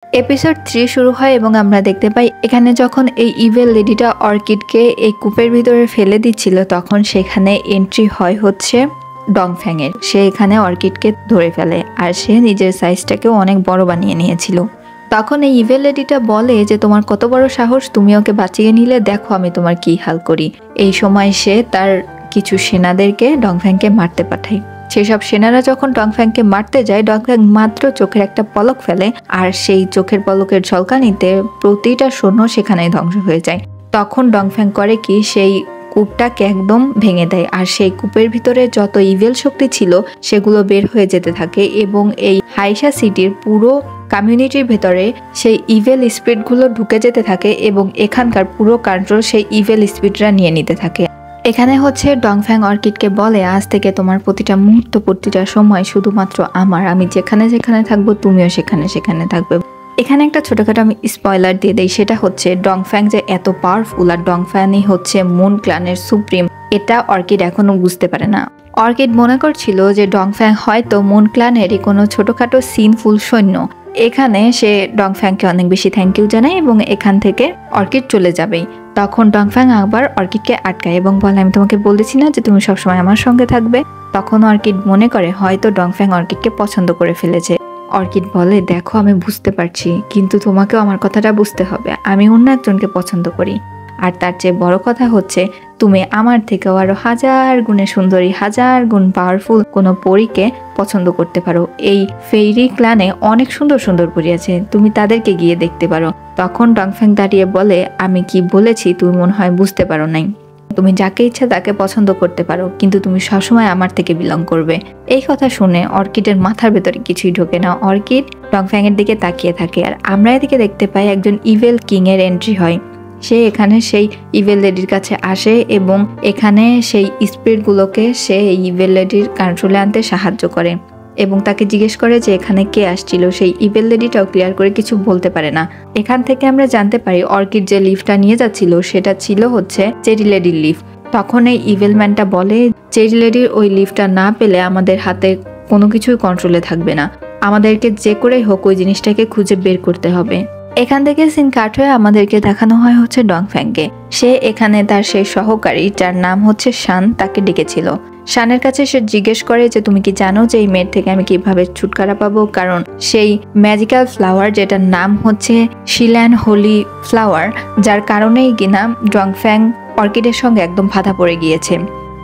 Episode 3 শুরু হয় এবং আমরা দেখতে পাই এখানে যখন এই ইভেল লেডিটা অর্কিডকে এই কূপের ভিতরে ফেলে দিচ্ছিল তখন সেখানে এন্ট্রি হয় হচ্ছে ডংফ্যাং এর। সে এখানে অর্কিডকে ধরে ফেলে আর সে নিজের সাইজটাকেও অনেক বড় বানিয়ে নিয়েছিল। তখন এই ইভেল লেডিটা বলে যে তোমার কত বড় সাহস, তুমি ওকে বাঁচিয়ে নিলে, দেখো আমি তোমার কি হাল করি। এই সময় সে তার কিছু সেনাদেরকে ডংফ্যাংকে মারতে পাঠায়। সেসব সেনারা যখন ডংফ্যাংকে মারতে যায়, ডংফ্যাং মাত্র চোখের একটা পলক ফেলে আর সেই চোখের পলকের ঝলকানিতে প্রতিটা সৈন্য সেখানেই ধ্বংস হয়ে যায়। তখন ডংফ্যাং করে কি, সেই কূপটাকে একদম ভেঙে দেয় আর সেই কূপের ভিতরে যত ইভেল শক্তি ছিল সেগুলো বের হয়ে যেতে থাকে এবং এই হাইসা সিটির পুরো কমিউনিটির ভেতরে সেই ইভেল স্পিরিটগুলো ঢুকে যেতে থাকে এবং এখানকার পুরো কন্ট্রোল সেই ইভেল স্পিরিটরা নিয়ে নিতে থাকে। এখানে হচ্ছে ডংফ্যাং অর্কিডকে বলে, আজ থেকে তোমার প্রতিটা মুহূর্ত প্রতিটা সময় শুধুমাত্র আমার, আমি যেখানে যেখানে থাকবো তুমিও সেখানে সেখানে থাকবে। এখানে একটা ছোটখাটো আমি স্পয়লার দিয়ে দেই, সেটা হচ্ছে ডংফ্যাং যে এত পাওয়ারফুল আর ডংফ্যাংই হচ্ছে মুন ক্লানের সুপ্রিম, এটা অর্কিড এখনো বুঝতে পারে না। অর্কিড মনে করছিল যে ডংফ্যাং হয়তো মুন ক্লানেরই কোনো ছোটখাটো সিনফুল সৈন্য। এখানে সে ডংফ্যাংকে অনেক বেশি থ্যাংক ইউ জানায় এবং এখান থেকে অর্কিড চলে যাবেই। তখন ডংফ্যাং আবার অর্কিডকে আটকায় এবং বলে, আমি তোমাকে বলেছি না যে তুমি সবসময় আমার সঙ্গে থাকবে। তখন অর্কিড মনে করে হয়তো ডংফ্যাং অর্কিডকে পছন্দ করে ফেলেছে। অর্কিড বলে, দেখো আমি বুঝতে পারছি, কিন্তু তোমাকেও আমার কথাটা বুঝতে হবে, আমি অন্য একজনকে পছন্দ করি। আর তার চেয়ে বড় কথা হচ্ছে তুমি আমার থেকেও আরো 1000 গুণে সুন্দরী, 1000 গুণ পাওয়ারফুল কোনো পরীকে পছন্দ করতে পারো। এই ফেইরি ক্লানে অনেক সুন্দর সুন্দর পরী আছে, তুমি তাদেরকে গিয়ে দেখতে পারো। তখন ডংফ্যাং দাঁড়িয়ে বলে, আমি কি বলেছি তুমি মনে হয় বুঝতে পারো নাই। তুমি যাকে ইচ্ছা তাকে পছন্দ করতে পারো, কিন্তু তুমি সবসময় আমার থেকে বিলং করবে। এই কথা শুনে অর্কিডের মাথার ভেতরে কিছুই ঢোকে না। অর্কিড ডংফ্যাং এর দিকে তাকিয়ে থাকে আর আমরা এদিকে দেখতে পাই একজন ইভেল কিং এর এন্ট্রি হয়। সে এখানে সেই ইভেল লেডির কাছে আসে এবং এখানে সেই স্পিরিটগুলোকে সে ইভেল লেডির কন্ট্রোলে আনতে সাহায্য করে এবং তাকে জিজ্ঞেস করে যে এখানে কে আসছিল। সেই ইভেল লেডিটাও ক্লিয়ার করে কিছু বলতে পারে না। এখান থেকে আমরা জানতে পারি অর্কিড যে লিফটটা নিয়ে যাচ্ছিল সেটা ছিল হচ্ছে চেরি লেডির লিফট। তখন এই ইভেল ম্যানটা বলে, চেরি লেডির ওই লিফটটা না পেলে আমাদের হাতে কোনো কিছুই কন্ট্রোলে থাকবে না, আমাদেরকে যে করেই হোক ওই জিনিসটাকে খুঁজে বের করতে হবে। এখান থেকে সিন কাট হয়ে আমাদেরকে দেখানো হয় হচ্ছে ডংফ্যাংকে। সে এখানে তার সেই সহকারী যার নাম হচ্ছে শান তাকে ডেকেছিল। শানের কাছে সে জিজ্ঞেস করে যে তুমি কি জানো যে এই মেয়ের থেকে আমি কিভাবে ছুটকারা পাবো, কারণ সেই ম্যাজিক্যাল ফ্লাওয়ার যেটার নাম হচ্ছে শিল্যান হোলি ফ্লাওয়ার, যার কারণেই কিনা ডংফ্যাং অর্কিডের সঙ্গে একদম বাধা পড়ে গিয়েছে।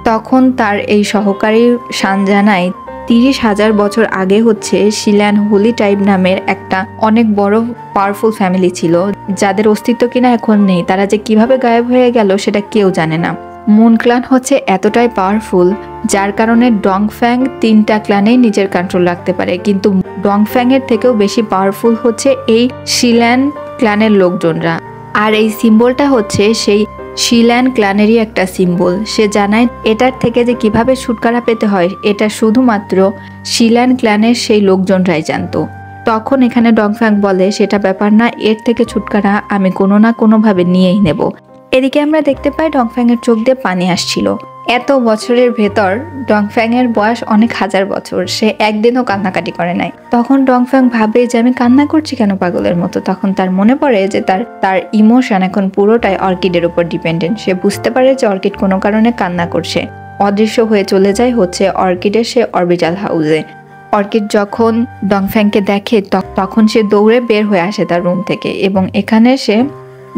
তখন তার এই সহকারী শান জানায় 30,000 বছর আগে হচ্ছে শিল্যান হোলি টাইপ নামের একটা অনেক বড় পাওয়ারফুল ফ্যামিলি ছিল, যাদের অস্তিত্ব কিনা এখন নেই। তারা যে কিভাবে গায়েব হয়ে গেল সেটা কেউ জানে না। মুন ক্লান হচ্ছে এতটাই পাওয়ারফুল যার কারণে ডংফ্যাং 3টা ক্লানেই নিজের কন্ট্রোল রাখতে পারে, কিন্তু ডংফ্যাং এর থেকেও বেশি পাওয়ারফুল হচ্ছে এই শিল্যান ক্লানের লোকজনরা। আর এই সিম্বলটা হচ্ছে সেই শিল্যান ক্লানেরই একটা সিম্বল। সে জানায় এটার থেকে যে কিভাবে ছুটকারা পেতে হয় এটা শুধুমাত্র শিল্যান ক্লানের সেই লোকজনরাই জানতো। তখন এখানে ডংফ্যাং বলে, সেটা ব্যাপার না, এর থেকে ছুটকারা আমি কোনো না কোনোভাবে নিয়েই নেব। এদিকে আমরা দেখতে পাই ডংফ্যাং এর চোখ দিয়ে পানি আসছিল। এত বছরের ভেতর ডংফ্যাং এর বয়স অনেক 1000 বছর, সে একদিনও কান্নাকাটি করে নাই। তখন ডংফ্যাং ভাবে যে আমি কান্না করছি কেন পাগলের মতো। তখন তার মনে পড়ে যে তার ইমোশন এখন পুরোটাই অর্কিডের উপর ডিপেন্ডেন্ট। সে বুঝতে পারে যে অর্কিড কোনো কারণে কান্না করছে। অদৃশ্য হয়ে চলে যায় হচ্ছে অর্কিডের সে অরবিটাল হাউসে। অর্কিড যখন ডংফ্যাংকে দেখে তখন সে দৌড়ে বের হয়ে আসে তার রুম থেকে এবং এখানে সে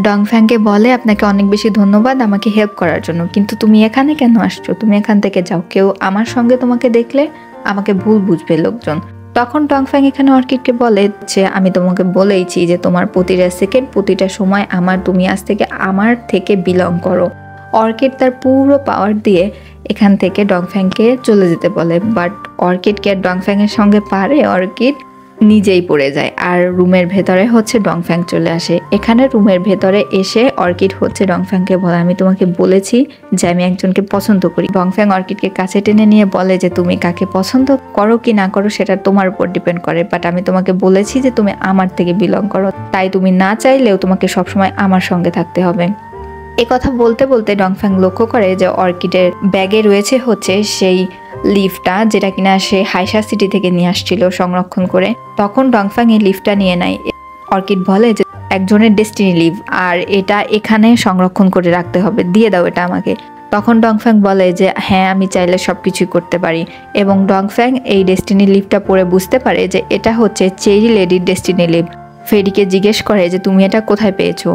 ডংফ্যাংকে বলে, আপনাকে অনেক বেশি ধন্যবাদ আমাকে হেল্প করার জন্য, কিন্তু তুমি এখানে কেন আসছো, তুমি এখান থেকে যাও, কেউ আমার সঙ্গে তোমাকে দেখলে আমাকে ভুল বুঝবে লোকজন। তখন ডংফ্যাং এখানে অর্কিডকে বলে যে আমি তোমাকে বলেইছি যে তোমার প্রতিটা সেকেন্ড প্রতিটা সময় আমার, তুমি আজ থেকে আমার থেকে বিলং করো। অর্কিড তার পুরো পাওয়ার দিয়ে এখান থেকে ডংফ্যাংকে চলে যেতে বলে, বাট অর্কিডকে ডংফ্যাং এর সঙ্গে পারে, অর্কিড নিজেই পড়ে যায় আর রুমের ভেতরে হচ্ছে ডংফ্যাং চলে আসে। এখানে রুমের ভেতরে এসে অর্কিড হচ্ছে ডংফ্যাংকে বলে, আমি তোমাকে বলেছি যে আমি একজনকে পছন্দ করি। ডংফ্যাং অর্কিডকে কাছে টেনে নিয়ে বলে যে তুমি কাকে পছন্দ করো কি না করো সেটা তোমার উপর ডিপেন্ড করে, বাট আমি তোমাকে বলেছি যে তুমি আমার থেকে বিলং করো, তাই তুমি না চাইলেও তোমাকে সবসময় আমার সঙ্গে থাকতে হবে। এ কথা বলতে বলতে ডংফ্যাং লক্ষ্য করে যে অর্কিডের ব্যাগে রয়েছে হচ্ছে সেই লিফটটা, যেটা কিনা সে হাইসা সিটি থেকে নিয়ে আসছিল সংরক্ষণ করে। তখন ডংফ্যাং এই লিফটটা নিয়ে নেয় অর্কিড বলে যে একজনের ডেস্টিনি লিভ, আর এটা এখানে সংরক্ষণ করে রাখতে হবে, দিয়ে দাও এটা আমাকে। তখন ডংফ্যাং বলে যে হ্যাঁ, আমি চাইলে সবকিছুই করতে পারি। এবং ডংফ্যাং এই ডেস্টিনি লিভটা পরে বুঝতে পারে যে এটা হচ্ছে চেরি লেডির ডেস্টিনি লিভ। ফেরিকে জিজ্ঞেস করে যে তুমি এটা কোথায় পেয়েছো?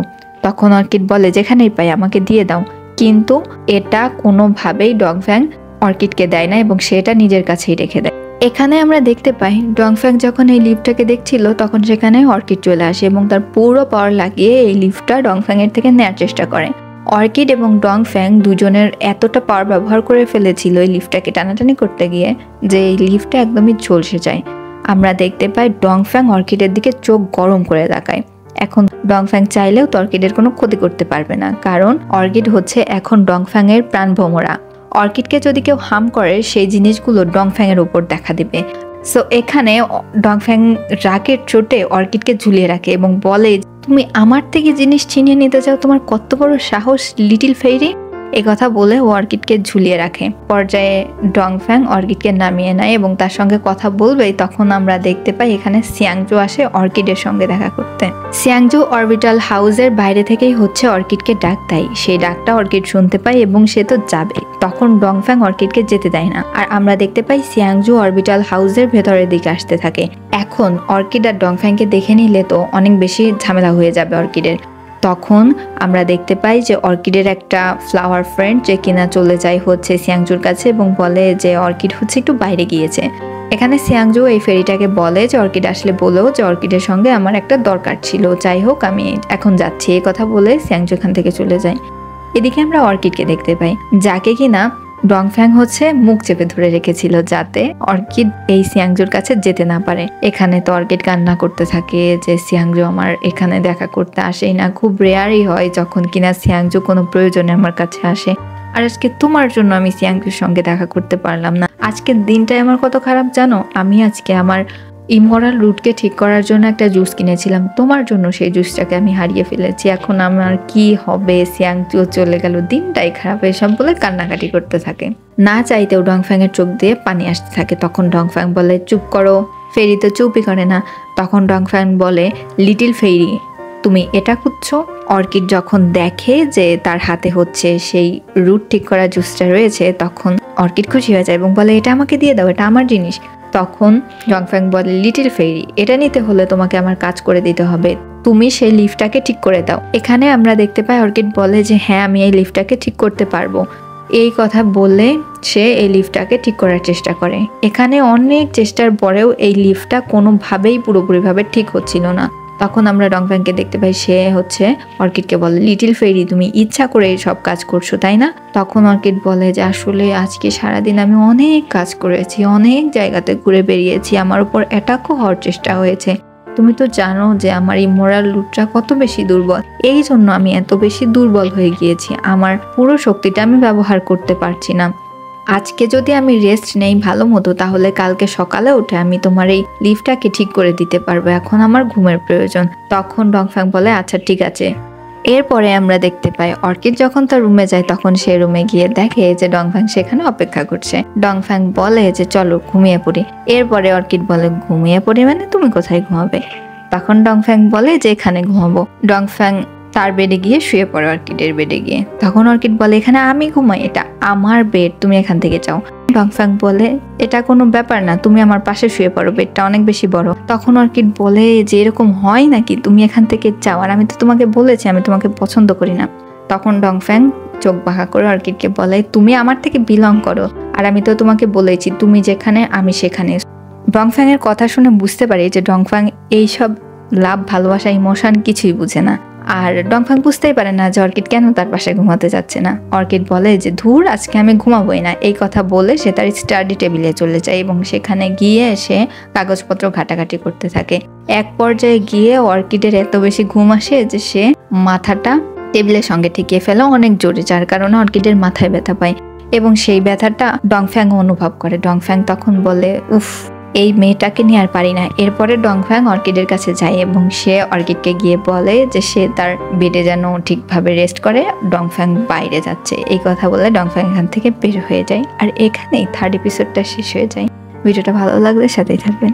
তখন অর্কিড বলে যেখানেই পাই আমাকে দিয়ে দাও। কিন্তু এটা কোনোভাবেই ডংফ্যাং অর্কিডকে দেয় না এবং সেটা নিজের কাছেই রেখে দেয়। এখানে আমরা দেখতে পাই ডংফ্যাং যখন এই লিফটটাকে দেখছিল তখন সেখানে অর্কিড চলে আসে এবং তার পুরো পাওয়ার লাগিয়ে এই লিফটটা ডংফ্যাং এর থেকে নেওয়ার চেষ্টা করে। অর্কিড এবং ডংফ্যাং দুজনের এতটা পাওয়ার ব্যবহার করে ফেলেছিল এই লিফটটাকে টানাটানি করতে গিয়ে যে এই লিফটটা একদমই ঝলসে যায়। আমরা দেখতে পাই ডংফ্যাং অর্কিডের দিকে চোখ গরম করে তাকায়। এখন ডংফ্যাং চাইলেও অর্কিডের কোনো ক্ষতি করতে পারবে না, কারণ অর্কিড হচ্ছে এখন ডংফ্যাং এর প্রাণভোমরা। অর্কিডকে যদি কেউ হার্ম করে সেই জিনিসগুলো ডংফ্যাং এর উপর দেখা দিবে। সো এখানে ডংফ্যাং রাগের চোটে অর্কিডকে ঝুলিয়ে রাখে এবং বলে তুমি আমার থেকে জিনিস ছিনিয়ে নিতে চাও, তোমার কত বড় সাহস লিটল ফেইরি। এই কথা বলে ও অর্কিডকে ঝুলিয়ে রাখে। পর্যায়ে ডংফ্যাং অর্কিডকে নামিয়ে নেয় এবং তার সঙ্গে কথা বলবেই তখন আমরা দেখতে পাই এখানে সিয়াংজু আসে অর্কিডের সঙ্গে দেখা করতে। সিয়াংজু অরবিটাল হাউসের বাইরে থেকেই হচ্ছে অর্কিডকে ডাক দেয়। সেই ডাকটা অর্কিড শুনতে পায় এবং সে তো যাবে। তখন ডংফ্যাং অর্কিডকে যেতে দেয় না, আর আমরা দেখতে পাই সিয়াংজু অরবিটাল হাউসের ভেতরের দিকে আসতে থাকে। এখন অর্কিড আর ডংফ্যাংকে দেখে নিলে তো অনেক বেশি ঝামেলা হয়ে যাবে অর্কিডের। তখন আমরা দেখতে পাই যে অর্কিডের একটা ফ্লাওয়ার ফ্রেন্ড যে কিনা চলে যায় হচ্ছে সিয়াংজুর কাছে এবং বলে যে অর্কিড হচ্ছে একটু বাইরে গিয়েছে। এখানে সিয়াংজু এই ফেরিটাকে বলে যে অর্কিড আসলে বলেও যে অর্কিডের সঙ্গে আমার একটা দরকার ছিল, যাই হোক আমি এখন যাচ্ছি। এই কথা বলে সিয়াংজু এখান থেকে চলে যায়। এদিকে আমরা অর্কিডকে দেখতে পাই যাকে কিনা ডংফ্যাং হচ্ছে মুখ চেপে ধরে রেখেছিল যাতে অর্কিড এই সিয়াংজুর কাছে যেতে না পারে। এখানে তো অর্কিড কান্না করতে থাকে যে সিয়াংজু আমার এখানে দেখা করতে আসেই না, খুব রেয়ারই হয় যখন কিনা সিয়াংজু কোনো প্রয়োজনে আমার কাছে আসে। আর আজকে তোমার জন্য আমি সিয়াংজুর সঙ্গে দেখা করতে পারলাম না। আজকের দিনটাই আমার কত খারাপ জানো, আমি আজকে আমার ইমোরাল রুটকে ঠিক করার জন্য একটা জুস কিনেছিলাম, তোমার জন্য সেই জুসটাকে আমি হারিয়ে ফেলেছি, এখন আমার কি হবে, সিয়াংজু চলে গেল, দিনটাই খারাপ, এসব বলে কান্নাকাটি করতে থাকে। না চাইতেও ডংফ্যাং এর চোখ দিয়ে পানি আসতে থাকে। তখন ডংফ্যাং বলে চুপ করো। ফেরি তো চুপই করে না। তখন ডংফ্যাং বলে লিটল ফেরি তুমি এটা খুঁজছো? অর্কিড যখন দেখে যে তার হাতে হচ্ছে সেই রুট ঠিক করা জুসটা রয়েছে তখন অর্কিড খুশি হয়ে যায় এবং বলে এটা আমাকে দিয়ে দাও, এটা আমার জিনিস। তখন ডংফ্যাং বলে লিটল ফেরি এটা নিতে হলে তোমাকে আমার কাজ করে দিতে হবে, তুমি সেই লিফটটাকে ঠিক করে দাও। এখানে আমরা দেখতে পাই অর্কিড বলে যে হ্যাঁ আমি এই লিফটটাকে ঠিক করতে পারবো। এই কথা বলে সে এই লিফটটাকে ঠিক করার চেষ্টা করে। এখানে অনেক চেষ্টার পরেও এই লিফটটা কোনোভাবেই পুরোপুরিভাবে ঠিক হচ্ছিল না। তখন আমরা ডংফ্যাংকে দেখতে পাই সে হচ্ছে অর্কিডকে বলে লিটল ফেরি তুমি ইচ্ছা করে সব কাজ করছো তাই না? তখন অর্কিড বলে যে আসলে আজকে সারাদিন আমি অনেক কাজ করেছি, অনেক জায়গাতে ঘুরে বেরিয়েছি, আমার উপর অ্যাটাকও হওয়ার চেষ্টা হয়েছে, তুমি তো জানো যে আমার ইমোরাল রুটটা কত বেশি দুর্বল, এই জন্য আমি এত বেশি দুর্বল হয়ে গিয়েছি, আমার পুরো শক্তিটা আমি ব্যবহার করতে পারছি না। আজকে যদি আমি রেস্ট নেই ভালো মতো তাহলে কালকে সকালে উঠে আমি তোমার এই লিফটটাকে ঠিক করে দিতে পারবো, এখন আমার ঘুমের প্রয়োজন। তখন ডংফ্যাং বলে আচ্ছা ঠিক আছে। এরপরে আমরা দেখতে পাই অর্কিড যখন তার রুমে যায় তখন সে রুমে গিয়ে দেখে যে ডংফ্যাং সেখানে অপেক্ষা করছে। ডংফ্যাং বলে যে চলো ঘুমিয়ে পড়ি। এরপরে অর্কিড বলে ঘুমিয়ে পড়ি মানে তুমি কোথায় ঘুমাবে? তখন ডংফ্যাং বলে যে এখানে ঘুমাবো। ডংফ্যাং তার বেডে গিয়ে শুয়ে পড়ে অর্কিডের বেডে গিয়ে। তখন অর্কিড বলে এখানে আমি ঘুমাই, এটা আমার বেড, তুমি এখান থেকে যাও। ডংফ্যাং বলে এটা কোনো ব্যাপার না, তুমি আমার পাশে শুয়ে পড়ো, বেডটা অনেক বেশি বড়। তখন অর্কিড বলে যে এরকম হয় নাকি, তুমি এখান থেকে যাও, আর আমি তো তোমাকে বলেছি আমি তোমাকে পছন্দ করি না। তখন ডংফ্যাং চোখ বাঁকা করে অর্কিডকে বলে তুমি আমার থেকে বিলং করো, আর আমি তো তোমাকে বলেছি তুমি যেখানে আমি সেখানে। ডংফ্যাং এর কথা শুনে বুঝতে পারি যে ডংফ্যাং এইসব লাভ ভালোবাসা ইমোশন কিছুই বুঝে না। আর ডংফ্যাং বুঝতেই পারে না যে অর্কিড কেন তার পাশে ঘুমাতে যাচ্ছে না। অর্কিড বলে যে ধুর আজকে আমি ঘুমাবোই না। এই কথা বলে সে তার স্টাডি টেবিলে চলে যায় এবং সেখানে গিয়ে সে কাগজপত্র ঘাটাঘাটি করতে থাকে। এক পর্যায়ে গিয়ে অর্কিডের এত বেশি ঘুম আসে যে সে মাথাটা টেবিলের সঙ্গে ঠেকিয়ে ফেলে অনেক জোরে, যার কারণে অর্কিডের মাথায় ব্যথা পায় এবং সেই ব্যথাটা ডংফ্যাং অনুভব করে। ডংফ্যাং তখন বলে উফ এই মেয়েটাকে নিয়ে আর পারি না। এরপরে ডংফ্যাং অর্কিডের কাছে যায় এবং সে অর্কিডকে গিয়ে বলে যে সে তার বেডে যেন ঠিকভাবে রেস্ট করে, ডংফ্যাং বাইরে যাচ্ছে। এই কথা বলে ডংফ্যাং এখান থেকে বের হয়ে যায়। আর এখানেই 3rd এপিসোডটা শেষ হয়ে যায়। ভিডিওটা ভালো লাগলে সাথেই থাকবেন।